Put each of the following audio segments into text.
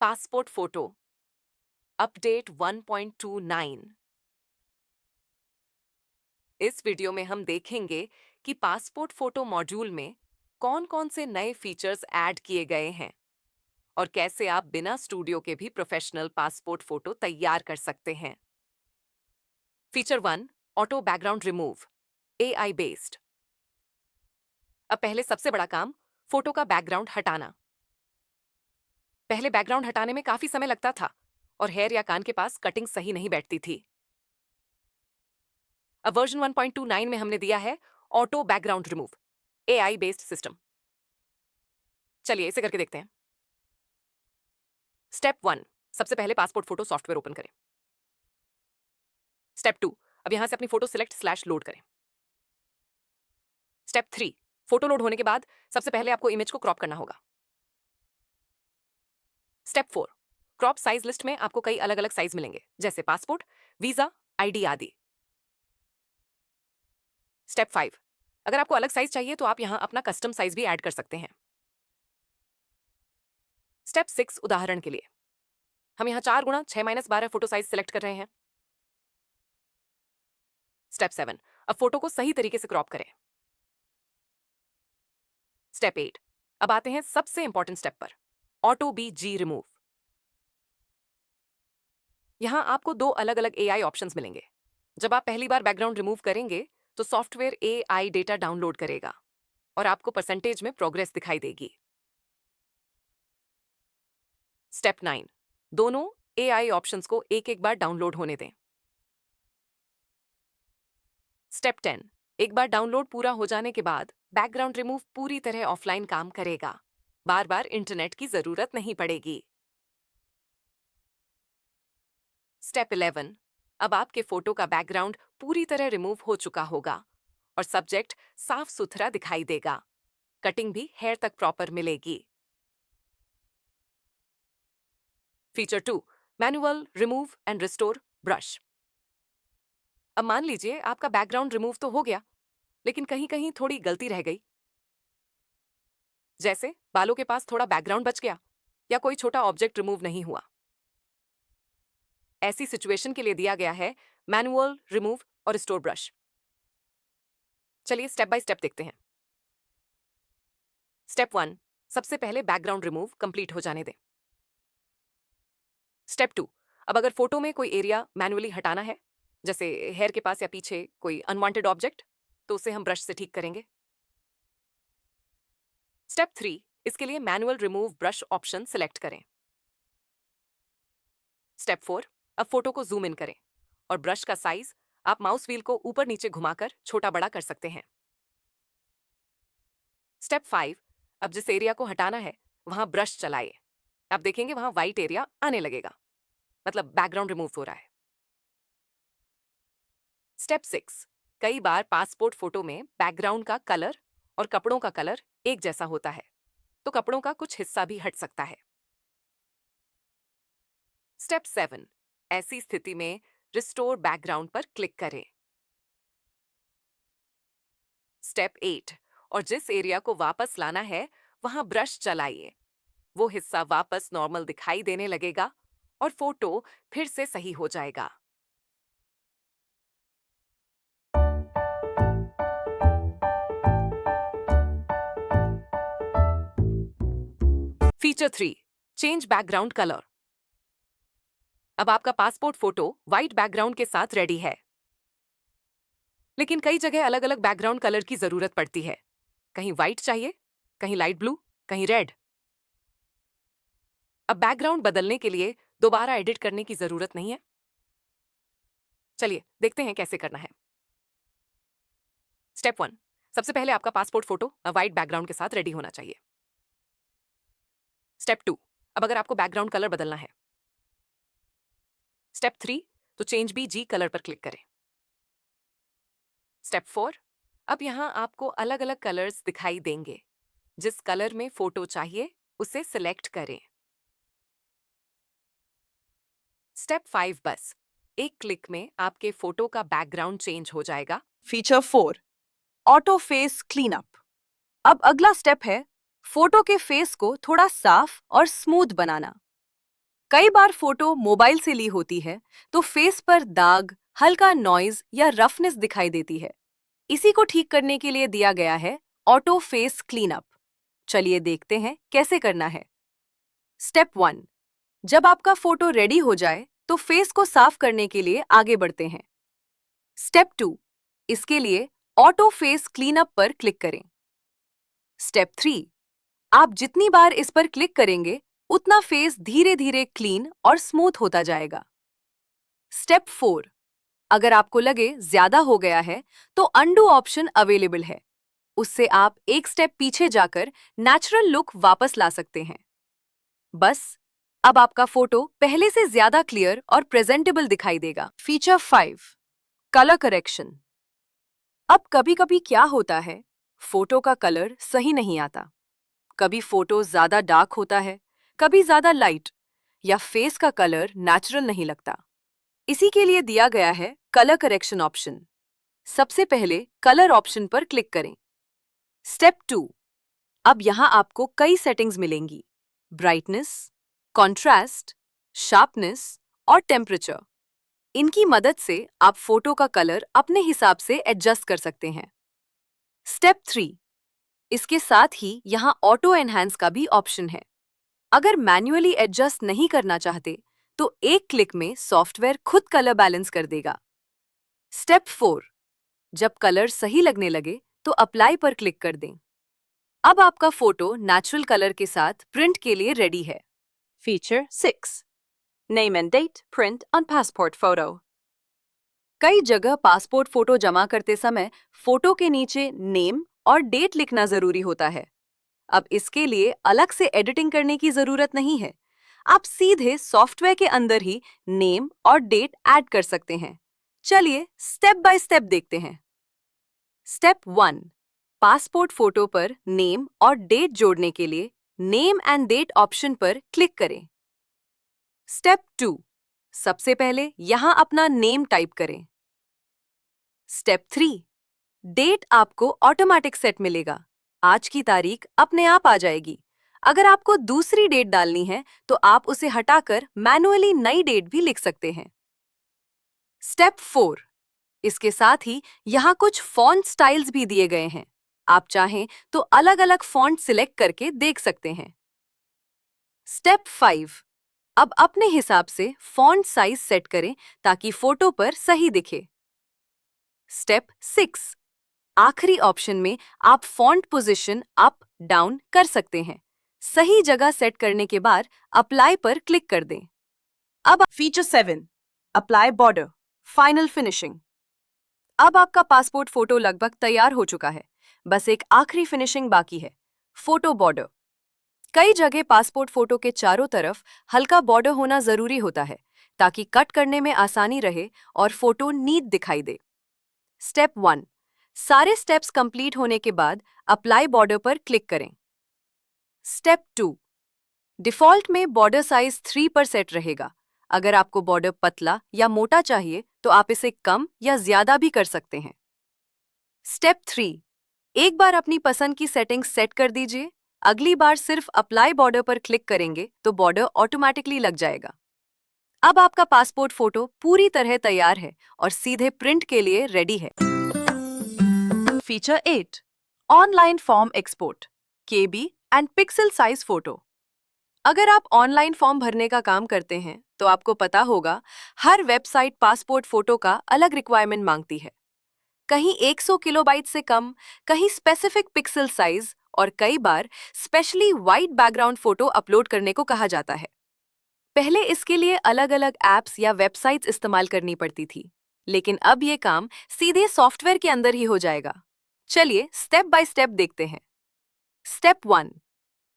Passport photo update 1.29। इस video में हम देखेंगे कि पासपोर्ट फोटो मॉड्यूल में कौन-कौन से नए फीचर्स ऐड किए गए हैं और कैसे आप बिना स्टूडियो के भी प्रोफेशनल पासपोर्ट फोटो तैयार कर सकते हैं। Feature 1, auto background remove, AI based. अब पहले सबसे बड़ा काम, फोटो का बैकग्राउंड हटाना। पहले बैकग्राउंड हटाने में काफी समय लगता था और हेयर या कान के पास कटिंग सही नहीं बैठती थी। अब वर्जन 1.29 में हमने दिया है auto background remove, AI based system. चलिए इसे करके देखते हैं। स्टेप 1, सबसे पहले पासपोर्ट फोटो सॉफ्टवेयर ओपन करें। स्टेप 2, अब यहां से अपनी फोटो सिलेक्ट स्लैश लोड करें। स्टेप 3, फोटो लोड होने के बाद सबसे पहले आपको इमेज को क्रॉप करना होगा। स्टेप 4, क्रॉप साइज लिस्ट में आपको कई अलग अलग साइज मिलेंगे, जैसे पासपोर्ट, वीजा, आईडी आदि। स्टेप 5, अगर आपको अलग साइज चाहिए तो आप यहां अपना कस्टम साइज भी ऐड कर सकते हैं। स्टेप 6, उदाहरण के लिए हम यहां 4 गुणा 6-12 फोटो साइज सिलेक्ट कर रहे हैं। स्टेप 7, अब फोटो को सही तरीके से क्रॉप करें। स्टेप 8, अब आते हैं सबसे इंपॉर्टेंट स्टेप पर, ऑटो बीजी रिमूव। यहां आपको दो अलग अलग एआई ऑप्शंस मिलेंगे। जब आप पहली बार बैकग्राउंड रिमूव करेंगे तो सॉफ्टवेयर एआई डेटा डाउनलोड करेगा और आपको परसेंटेज में प्रोग्रेस दिखाई देगी। स्टेप 9, दोनों एआई ऑप्शंस को एक एक बार डाउनलोड होने दें। स्टेप 10, एक बार डाउनलोड पूरा हो जाने के बाद बैकग्राउंड रिमूव पूरी तरह ऑफलाइन काम करेगा। बार बार इंटरनेट की जरूरत नहीं पड़ेगी। स्टेप 11, अब आपके फोटो का बैकग्राउंड पूरी तरह रिमूव हो चुका होगा और सब्जेक्ट साफ सुथरा दिखाई देगा। कटिंग भी हेयर तक प्रॉपर मिलेगी। Feature 2, manual remove and restore brush. अब मान लीजिए आपका बैकग्राउंड रिमूव तो हो गया, लेकिन कहीं कहीं थोड़ी गलती रह गई, जैसे बालों के पास थोड़ा बैकग्राउंड बच गया या कोई छोटा ऑब्जेक्ट रिमूव नहीं हुआ। ऐसी सिचुएशन के लिए दिया गया है मैनुअल रिमूव और रिस्टोर ब्रश। चलिए स्टेप बाय स्टेप देखते हैं। स्टेप 1, सबसे पहले बैकग्राउंड रिमूव कंप्लीट हो जाने दें। स्टेप 2, अब अगर फोटो में कोई एरिया मैनुअली हटाना है, जैसे हेयर के पास या पीछे कोई अनवांटेड ऑब्जेक्ट, तो उसे हम ब्रश से ठीक करेंगे। स्टेप 3, इसके लिए manual remove brush option select करें। स्टेप 4, अब फोटो को जूम इन करें और ब्रश का साइज आप माउस व्हील को ऊपर नीचे घुमाकर छोटा बड़ा कर सकते हैं। स्टेप 5, अब जिस एरिया को हटाना है वहां ब्रश चलाइए। आप देखेंगे वहां व्हाइट एरिया आने लगेगा, मतलब बैकग्राउंड रिमूव हो रहा है। स्टेप 6, कई बार पासपोर्ट फोटो में बैकग्राउंड का कलर और कपड़ों का कलर एक जैसा होता है, तो कपड़ों का कुछ हिस्सा भी हट सकता है। स्टेप 7, ऐसी स्थिति में रिस्टोर बैकग्राउंड पर क्लिक करें। स्टेप 8, और जिस एरिया को वापस लाना है वहां ब्रश चलाइए। वो हिस्सा वापस नॉर्मल दिखाई देने लगेगा और फोटो फिर से सही हो जाएगा। Feature 3, change background colour. अब आपका पासपोर्ट फोटो व्हाइट बैकग्राउंड के साथ रेडी है, लेकिन कई जगह अलग अलग बैकग्राउंड कलर की जरूरत पड़ती है। कहीं व्हाइट चाहिए, कहीं लाइट ब्लू, कहीं रेड। अब बैकग्राउंड बदलने के लिए दोबारा एडिट करने की जरूरत नहीं है। चलिए देखते हैं कैसे करना है। स्टेप 1, सबसे पहले आपका पासपोर्ट फोटो व्हाइट बैकग्राउंड के साथ रेडी होना चाहिए। स्टेप 2, अब अगर आपको बैकग्राउंड कलर बदलना है। स्टेप 3, तो चेंज बीजी कलर पर क्लिक करें। स्टेप 4, अब यहां आपको अलग अलग कलर्स दिखाई देंगे। जिस कलर में फोटो चाहिए उसे सिलेक्ट करें। स्टेप 5, बस एक क्लिक में आपके फोटो का बैकग्राउंड चेंज हो जाएगा। Feature 4, auto face cleanup. अब अगला स्टेप है फोटो के फेस को थोड़ा साफ और स्मूथ बनाना। कई बार फोटो मोबाइल से ली होती है तो फेस पर दाग, हल्का नॉइज या रफनेस दिखाई देती है। इसी को ठीक करने के लिए दिया गया है ऑटो फेस क्लीनअप। चलिए देखते हैं कैसे करना है। स्टेप 1। जब आपका फोटो रेडी हो जाए तो फेस को साफ करने के लिए आगे बढ़ते हैं। स्टेप 2। इसके लिए ऑटो फेस क्लीनअप पर क्लिक करें। स्टेप 3। आप जितनी बार इस पर क्लिक करेंगे उतना फेस धीरे धीरे क्लीन और स्मूथ होता जाएगा। स्टेप 4। अगर आपको लगे ज्यादा हो गया है तो अंडू ऑप्शन अवेलेबल है। उससे आप एक स्टेप पीछे जाकर नेचुरल लुक वापस ला सकते हैं। बस, अब आपका फोटो पहले से ज्यादा क्लियर और प्रेजेंटेबल दिखाई देगा। फीचर 5। Colour correction. अब कभी कभी क्या होता है, फोटो का कलर सही नहीं आता। कभी फोटो ज्यादा डार्क होता है, कभी ज्यादा लाइट, या फेस का कलर नेचुरल नहीं लगता। इसी के लिए दिया गया है कलर करेक्शन ऑप्शन। सबसे पहले कलर ऑप्शन पर क्लिक करें। स्टेप 2। अब यहां आपको कई सेटिंग्स मिलेंगी: ब्राइटनेस, कॉन्ट्रास्ट, शार्पनेस और टेम्परेचर। इनकी मदद से आप फोटो का कलर अपने हिसाब से एडजस्ट कर सकते हैं। स्टेप 3। इसके साथ ही यहां ऑटो एनहांस का भी ऑप्शन है। अगर मैन्युअली एडजस्ट नहीं करना चाहते तो एक क्लिक में सॉफ्टवेयर खुद कलर बैलेंस कर देगा। स्टेप 4। जब कलर सही लगने लगे तो अप्लाई पर क्लिक कर दें। अब आपका फोटो नेचुरल कलर के साथ प्रिंट के लिए रेडी है। Feature 6। Name and date print on passport photo. कई जगह पासपोर्ट फोटो जमा करते समय फोटो के नीचे नेम और डेट लिखना जरूरी होता है। अब इसके लिए अलग से एडिटिंग करने की जरूरत नहीं है। आप सीधे सॉफ्टवेयर के अंदर ही नेम और डेट ऐड कर सकते हैं। चलिए स्टेप बाय स्टेप देखते हैं। स्टेप 1। पासपोर्ट फोटो पर नेम और डेट जोड़ने के लिए नेम एंड डेट ऑप्शन पर क्लिक करें। स्टेप 2। सबसे पहले यहां अपना नेम टाइप करें। स्टेप 3। डेट आपको ऑटोमेटिक सेट मिलेगा। आज की तारीख अपने आप आ जाएगी। अगर आपको दूसरी डेट डालनी है तो आप उसे हटाकर मैन्युअली नई डेट भी लिख सकते हैं। स्टेप 4। इसके साथ ही यहाँ कुछ फॉन्ट स्टाइल्स भी दिए गए हैं। आप चाहें तो अलग अलग फॉन्ट सिलेक्ट करके देख सकते हैं। स्टेप 5। अब अपने हिसाब से फॉन्ट साइज सेट करें ताकि फोटो पर सही दिखे। स्टेप 6। आखिरी ऑप्शन में आप फॉन्ट पोजीशन अप डाउन कर सकते हैं। सही जगह सेट करने के बाद अप्लाई पर क्लिक कर दें। अब feature 7। Apply border final finishing. अब आपका पासपोर्ट फोटो लगभग तैयार हो चुका है। बस एक आखिरी फिनिशिंग बाकी है, फोटो बॉर्डर। कई जगह पासपोर्ट फोटो के चारों तरफ हल्का बॉर्डर होना जरूरी होता है ताकि कट करने में आसानी रहे और फोटो नीट दिखाई दे। स्टेप 1। सारे स्टेप्स कंप्लीट होने के बाद अप्लाई बॉर्डर पर क्लिक करें। स्टेप 2। डिफॉल्ट में बॉर्डर साइज 3 पर सेट रहेगा। अगर आपको बॉर्डर पतला या मोटा चाहिए तो आप इसे कम या ज्यादा भी कर सकते हैं। स्टेप 3। एक बार अपनी पसंद की सेटिंग सेट कर दीजिए। अगली बार सिर्फ अप्लाई बॉर्डर पर क्लिक करेंगे तो बॉर्डर ऑटोमेटिकली लग जाएगा। अब आपका पासपोर्ट फोटो पूरी तरह तैयार है और सीधे प्रिंट के लिए रेडी है। Feature 8। Online form export, KB and pixel size photo. अगर आप ऑनलाइन फॉर्म भरने का काम करते हैं तो आपको पता होगा हर वेबसाइट पासपोर्ट फोटो का अलग रिक्वायरमेंट मांगती है। कहीं 100 किलोबाइट से कम, कहीं स्पेसिफिक पिक्सल साइज और कई बार specially white background photo upload करने को कहा जाता है। पहले इसके लिए अलग अलग ऐप्स या वेबसाइट्स इस्तेमाल करनी पड़ती थी, लेकिन अब ये काम सीधे सॉफ्टवेयर के अंदर ही हो जाएगा। चलिए स्टेप बाय स्टेप देखते हैं। स्टेप 1।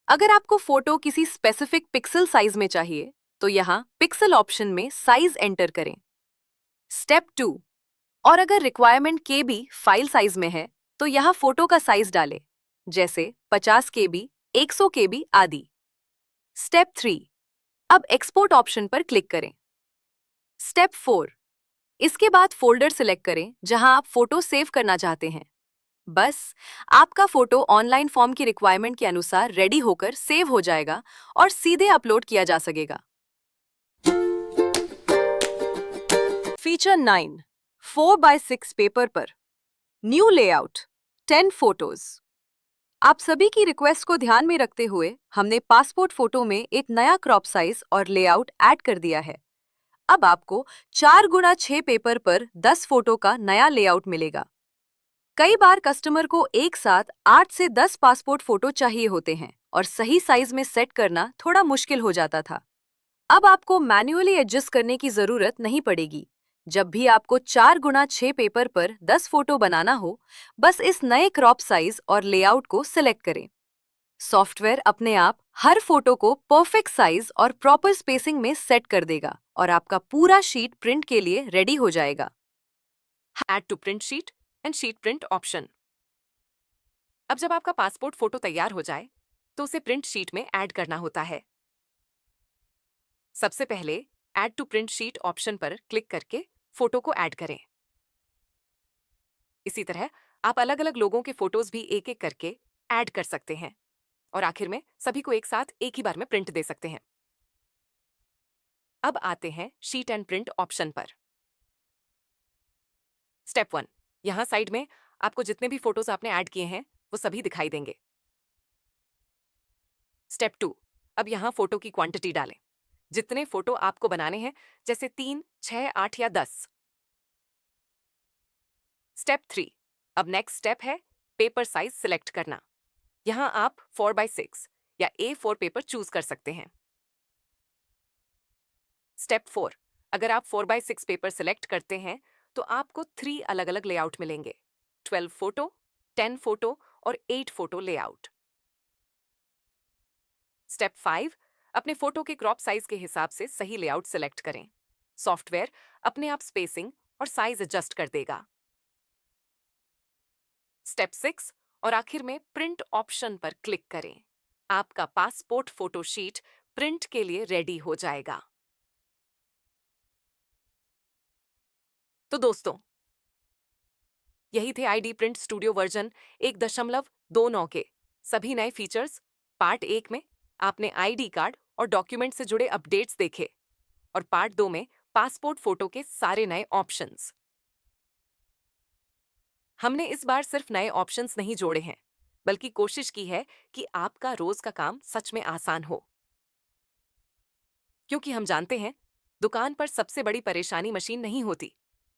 अगर आपको फोटो किसी स्पेसिफिक पिक्सल साइज में चाहिए तो यहां पिक्सल ऑप्शन में साइज एंटर करें। स्टेप 2। और अगर रिक्वायरमेंट केबी फाइल साइज में है तो यहां फोटो का साइज डालें, जैसे 50 केबी, 100 केबी आदि। स्टेप 3। अब एक्सपोर्ट ऑप्शन पर क्लिक करें। स्टेप 4। इसके बाद फोल्डर सिलेक्ट करें जहां आप फोटो सेव करना चाहते हैं। बस, आपका फोटो ऑनलाइन फॉर्म की रिक्वायरमेंट के अनुसार रेडी होकर सेव हो जाएगा और सीधे अपलोड किया जा सकेगा। फीचर 9 4x6 पेपर पर न्यू लेआउट 10 फोटोज। आप सभी की रिक्वेस्ट को ध्यान में रखते हुए हमने पासपोर्ट फोटो में एक नया क्रॉप साइज और लेआउट ऐड कर दिया है। अब आपको 4x6 पेपर पर 10 फोटो का नया लेआउट मिलेगा। कई बार कस्टमर को एक साथ 8 से 10 पासपोर्ट फोटो चाहिए होते हैं और सही साइज में सेट करना थोड़ा मुश्किल हो जाता था। अब आपको मैन्युअली एडजस्ट करने की जरूरत नहीं पड़ेगी। जब भी आपको 4x6 पेपर पर 10 फोटो बनाना हो, बस इस नए क्रॉप साइज और लेआउट को सिलेक्ट करें। सॉफ्टवेयर अपने आप हर फोटो को परफेक्ट साइज और प्रॉपर स्पेसिंग में सेट कर देगा और आपका पूरा शीट प्रिंट के लिए रेडी हो जाएगा। Add to print sheet and sheet print option. अब जब आपका पासपोर्ट फोटो तैयार हो जाए तो उसे प्रिंट शीट में ऐड करना होता है। सबसे पहले add to print sheet option पर क्लिक करके फोटो को ऐड करें। इसी तरह आप अलग अलग लोगों के फोटोज भी एक एक करके ऐड कर सकते हैं और आखिर में सभी को एक साथ एक ही बार में प्रिंट दे सकते हैं। अब आते हैं शीट एंड प्रिंट ऑप्शन पर। स्टेप 1, यहां साइड में आपको जितने भी फोटोज आपने ऐड किए हैं वो सभी दिखाई देंगे। स्टेप 2, अब यहां फोटो की क्वांटिटी डालें। जितने फोटो आपको बनाने हैं, जैसे 3, 6, 8 या 10। स्टेप 3, अब नेक्स्ट स्टेप है पेपर साइज सिलेक्ट करना। यहां आप 4x6 या A4 पेपर चूज कर सकते हैं। स्टेप 4, अगर आप 4x6 पेपर सिलेक्ट करते हैं तो आपको 3 अलग अलग लेआउट मिलेंगे: 12 फोटो, 10 फोटो और 8 फोटो लेआउट। स्टेप 5, अपने फोटो के क्रॉप साइज के हिसाब से सही लेआउट सिलेक्ट करें। सॉफ्टवेयर अपने आप स्पेसिंग और साइज एडजस्ट कर देगा। स्टेप 6 और आखिर में प्रिंट ऑप्शन पर क्लिक करें। आपका पासपोर्ट फोटो शीट प्रिंट के लिए रेडी हो जाएगा। तो दोस्तों, यही थे आईडी प्रिंट स्टूडियो वर्जन 1.29 के सभी नए फीचर्स। पार्ट 1 में आपने आईडी कार्ड और डॉक्यूमेंट से जुड़े अपडेट्स देखे और पार्ट 2 में पासपोर्ट फोटो के सारे नए ऑप्शंस। हमने इस बार सिर्फ नए ऑप्शंस नहीं जोड़े हैं, बल्कि कोशिश की है कि आपका रोज का काम सच में आसान हो। क्योंकि हम जानते हैं, दुकान पर सबसे बड़ी परेशानी मशीन नहीं होती,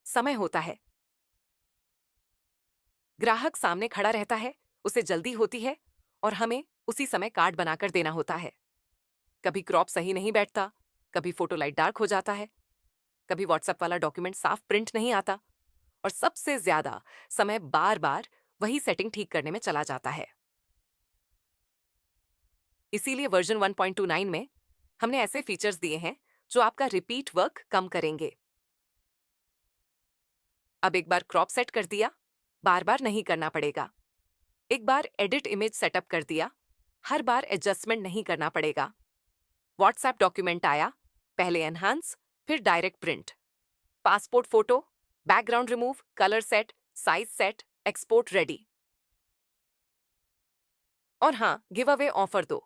समय होता है। ग्राहक सामने खड़ा रहता है, उसे जल्दी होती है और हमें उसी समय कार्ड बनाकर देना होता है। कभी क्रॉप सही नहीं बैठता, कभी फोटो लाइट डार्क हो जाता है, कभी व्हाट्सएप वाला डॉक्यूमेंट साफ प्रिंट नहीं आता और सबसे ज्यादा समय बार बार वही सेटिंग ठीक करने में चला जाता है। इसीलिए वर्जन 1.29 में हमने ऐसे फीचर्स दिए हैं जो आपका रिपीट वर्क कम करेंगे। अब एक बार क्रॉप सेट कर दिया, बार बार नहीं करना पड़ेगा। एक बार एडिट इमेज सेटअप कर दिया, हर बार एडजस्टमेंट नहीं करना पड़ेगा। व्हाट्सएप डॉक्यूमेंट आया, पहले एनहांस फिर direct print. Passport photo, background remove, colour set, size set, export ready. और हाँ, गिव अवे ऑफर दो।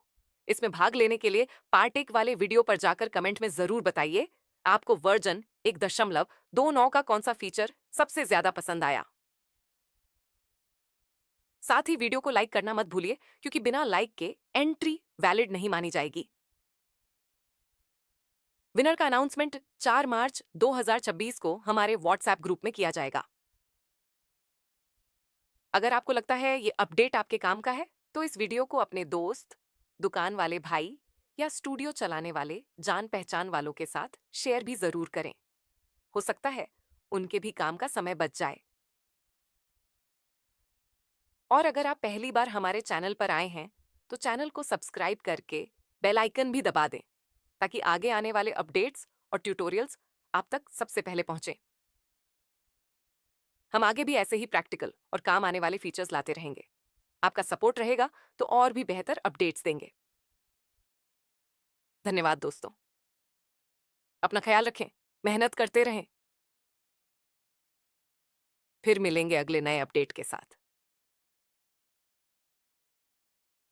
इसमें भाग लेने के लिए पार्ट 1 वाले वीडियो पर जाकर कमेंट में जरूर बताइए आपको वर्जन 1.29 का कौन सा फीचर सबसे ज्यादा पसंद आया। साथ ही वीडियो को लाइक करना मत भूलिए, क्योंकि बिना लाइक के एंट्री वैलिड नहीं मानी जाएगी। विनर का अनाउंसमेंट 4 मार्च 2026 को हमारे व्हाट्सएप ग्रुप में किया जाएगा। अगर आपको लगता है ये अपडेट आपके काम का है, तो इस वीडियो को अपने दोस्त, दुकान वाले भाई या स्टूडियो चलाने वाले जान पहचान वालों के साथ शेयर भी जरूर करें। हो सकता है उनके भी काम का समय बच जाए। और अगर आप पहली बार हमारे चैनल पर आए हैं तो चैनल को सब्सक्राइब करके बेल आइकन भी दबा दें, ताकि आगे आने वाले अपडेट्स और ट्यूटोरियल्स आप तक सबसे पहले पहुंचे। हम आगे भी ऐसे ही प्रैक्टिकल और काम आने वाले फीचर्स लाते रहेंगे। आपका सपोर्ट रहेगा तो और भी बेहतर अपडेट्स देंगे। धन्यवाद दोस्तों। अपना ख्याल रखें, मेहनत करते रहें। फिर मिलेंगे अगले नए अपडेट के साथ।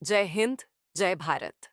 जय हिंद, जय भारत।